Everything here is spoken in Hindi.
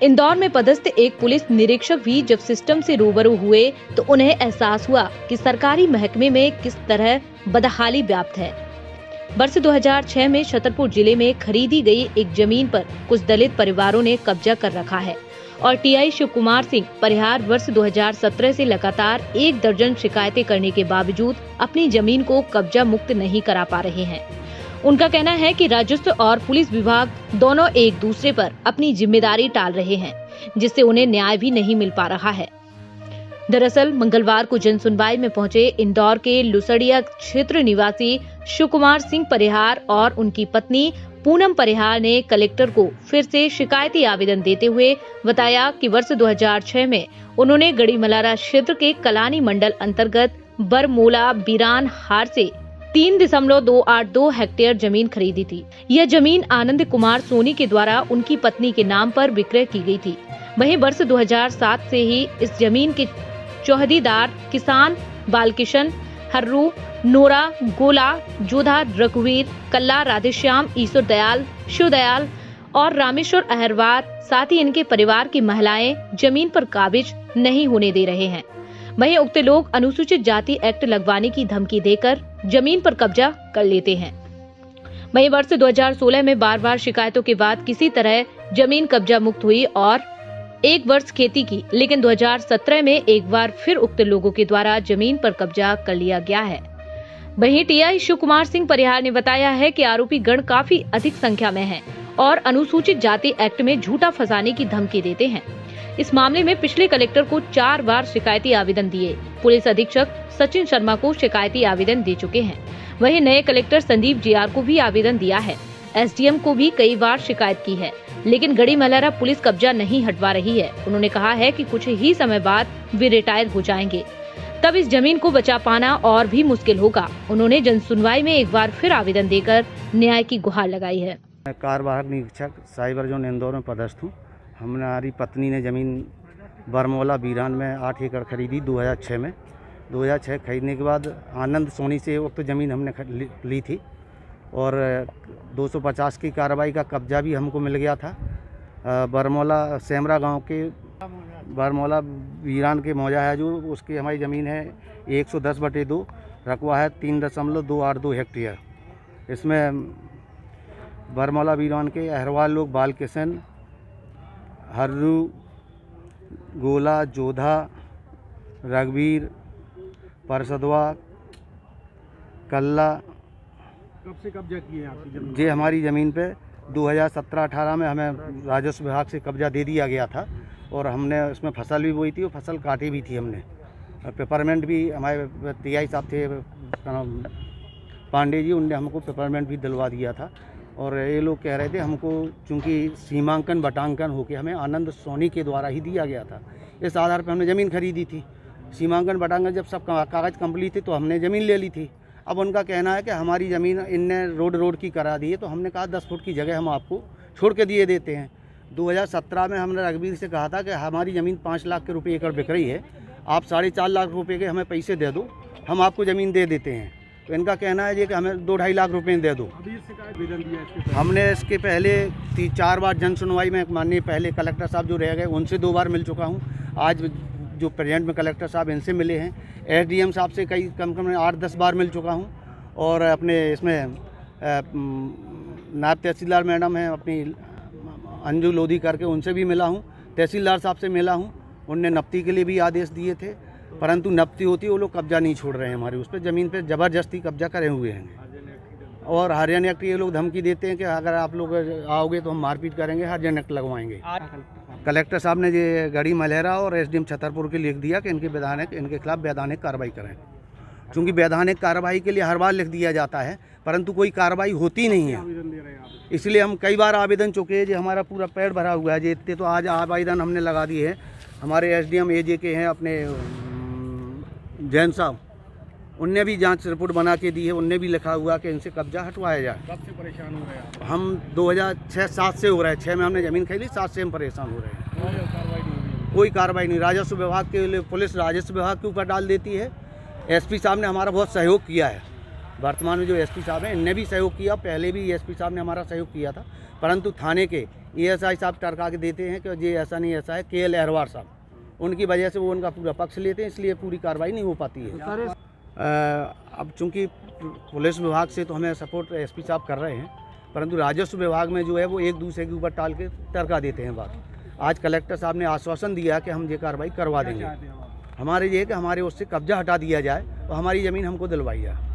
इंदौर में पदस्थ एक पुलिस निरीक्षक भी जब सिस्टम से रूबरू हुए तो उन्हें एहसास हुआ कि सरकारी महकमे में किस तरह बदहाली व्याप्त है। वर्ष 2006 में छतरपुर जिले में खरीदी गई एक जमीन पर कुछ दलित परिवारों ने कब्जा कर रखा है और टीआई शिव कुमार सिंह परिहार वर्ष 2017 से लगातार 1 दर्जन शिकायतें करने के बावजूद अपनी जमीन को कब्जा मुक्त नहीं करा पा रहे हैं। उनका कहना है कि राजस्व और पुलिस विभाग दोनों एक दूसरे पर अपनी जिम्मेदारी टाल रहे हैं, जिससे उन्हें न्याय भी नहीं मिल पा रहा है। दरअसल मंगलवार को जन सुनवाई में पहुंचे इंदौर के लुसड़िया क्षेत्र निवासी शिव कुमार सिंह परिहार और उनकी पत्नी पूनम परिहार ने कलेक्टर को फिर से शिकायती आवेदन देते हुए बताया कि वर्ष 2006 में उन्होंने गढ़ीमलारा क्षेत्र के कलानी मंडल अंतर्गत बरमोला बीरान हार से 3.282 हेक्टेयर जमीन खरीदी थी। यह जमीन आनंद कुमार सोनी के द्वारा उनकी पत्नी के नाम पर विक्रय की गई थी। वहीं वर्ष 2007 से ही इस जमीन के चौहदीदार किसान बालकिशन, हर्रू, नोरा, गोला, जोधा, रघुवीर, कल्ला, राधेश्याम, ईश्वर दयाल, शिव दयाल और रामेश्वर अहरवार, साथ ही इनके परिवार की महिलाएं जमीन पर काबिज नहीं होने दे रहे हैं। वहीं उक्त लोग अनुसूचित जाति एक्ट लगवाने की धमकी देकर जमीन पर कब्जा कर लेते हैं। वहीं वर्ष 2016 में बार-बार शिकायतों के बाद किसी तरह जमीन कब्जा मुक्त हुई और 1 वर्ष खेती की, लेकिन 2017 में एक बार फिर उक्त लोगों के द्वारा जमीन पर कब्जा कर लिया गया है। वहीं टीआई शिव कुमार सिंह परिहार ने बताया है कि आरोपी गण काफी अधिक संख्या में हैं और अनुसूचित जाति एक्ट में झूठा फंसाने की धमकी देते हैं। इस मामले में पिछले कलेक्टर को 4 बार शिकायती आवेदन दिए। पुलिस अधीक्षक सचिन शर्मा को शिकायती आवेदन दे चुके हैं। वहीं नए कलेक्टर संदीप जीआर को भी आवेदन दिया है। एसडीएम को भी कई बार शिकायत की है, लेकिन गढ़ीमलारा पुलिस कब्जा नहीं हटवा रही है। उन्होंने कहा है कि कुछ ही समय बाद वे रिटायर हो जाएंगे, तब इस जमीन को बचा पाना और भी मुश्किल होगा। उन्होंने जन सुनवाई में एक बार फिर आवेदन देकर न्याय की गुहार लगाई है। मैं कार्यवाहक निरीक्षक साइबर जोन इंदौर में पदस्थ हूँ। हमारी पत्नी ने ज़मीन बरमोला बीरान में 8 एकड़ खरीदी 2006 में। 2006 खरीदने के बाद आनंद सोनी से वक्त ज़मीन हमने ली थी और 250 की कार्रवाई का कब्जा भी हमको मिल गया था। बरमोला सेमरा गांव के बरमोला बीरान के मौजा है जो उसकी हमारी ज़मीन है 110/2, रकबा है 3.282 हेक्टेयर। इसमें बरमोला बीरान के अहरवाल लोग बालकिशन, हर्रू, गोला, जोधा, रघुवीर, परसदवा, कल्ला कब से कब्जा किए हैं आपकी जमीन? ये हमारी ज़मीन पे 2017-18 में हमें राजस्व विभाग से कब्जा दे दिया गया था और हमने उसमें फसल भी बोई थी और फसल काटी भी थी हमने। और पेपरमेंट भी हमारे टीआई साहब थे पांडे जी, उनने हमको पेपरमेंट भी दिलवा दिया था। और ये लोग कह रहे थे हमको चूँकि सीमांकन बटांकन होके हमें आनंद सोनी के द्वारा ही दिया गया था, इस आधार पर हमने ज़मीन खरीदी थी। सीमांकन बटांकन जब सब कागज़ कंप्लीट थे तो हमने ज़मीन ले ली थी। अब उनका कहना है कि हमारी ज़मीन इनने रोड की करा दी है, तो हमने कहा 10 फुट की जगह हम आपको छोड़ के दिए देते हैं। 2017 में हमने रघुवीर से कहा था कि हमारी ज़मीन 5 लाख के रुपये एकड़ बिक रही है, आप 4.5 लाख रुपये के हमें पैसे दे दो, हम आपको ज़मीन दे देते हैं। तो इनका कहना है कि हमें 2-2.5 लाख रुपये दे दो। हमने इसके पहले 3-4 बार जन सुनवाई में माननीय पहले कलेक्टर साहब जो रह गए उनसे 2 बार मिल चुका हूँ। आज जो प्रेजेंट में कलेक्टर साहब इनसे मिले हैं। एसडीएम साहब से कम 8-10 बार मिल चुका हूँ और अपने इसमें नायब तहसीलदार मैडम हैं अपनी अंजू लोधी करके, उनसे भी मिला हूँ। तहसीलदार साहब से मिला हूँ, उनने नफ्ती के लिए भी आदेश दिए थे, परंतु नफ्ती होती वो लोग कब्जा नहीं छोड़ रहे हैं हमारी उस पर ज़मीन पे ज़बरदस्ती कब्जा करे हुए हैं। और हरियाणा एक्ट ये लोग धमकी देते हैं कि अगर आप लोग आओगे तो हम मारपीट करेंगे, हरियाणा एक्ट लगवाएंगे। कलेक्टर साहब ने ये गढ़ीमलारा और एसडीएम छतरपुर के लिख दिया कि इनके खिलाफ वैधानिक कार्रवाई करें। चूँकि वैधानिक कार्रवाई के लिए हर बार लिख दिया जाता है, परंतु कोई कार्रवाई होती नहीं है। इसलिए हम कई बार आवेदन चुके हैं, जो हमारा पूरा पेड़ भरा हुआ है। इतने तो आज आवेदन हमने लगा दिए हैं। हमारे एसडीएम एजे के हैं अपने जैन साहब, उनने भी जांच रिपोर्ट बना के दी है, उनने भी लिखा हुआ कि इनसे कब्जा हटवाया जाए। कब से परेशान हो रहे हैं? हम 2006-7 से हो रहे हैं। 6 में हमने ज़मीन खरीदी, 7 से हम परेशान हो रहे हैं। कोई कार्रवाई नहीं। राजस्व विभाग के लिए पुलिस राजस्व विभाग के ऊपर डाल देती है। एसपी साहब ने हमारा बहुत सहयोग किया है। वर्तमान में जो एसपी साहब हैं इनने भी सहयोग किया, पहले भी एसपी साहब ने हमारा सहयोग किया था, परंतु थाने के एएसआई साहब टरका के देते हैं कि ये ऐसा नहीं ऐसा है, केएल अहरवार साहब, उनकी वजह से वो उनका पूरा पक्ष लेते हैं, इसलिए पूरी कार्रवाई नहीं हो पाती है। अब चूंकि पुलिस विभाग से तो हमें सपोर्ट एसपी साहब कर रहे हैं, परंतु राजस्व विभाग में जो है वो एक दूसरे के ऊपर टाल के टरका देते हैं बात। आज कलेक्टर साहब ने आश्वासन दिया कि हम ये कार्रवाई करवा देंगे। हमारे ये है कि हमारे उससे कब्जा हटा दिया जाए और हमारी ज़मीन हमको दिलवाई जाए।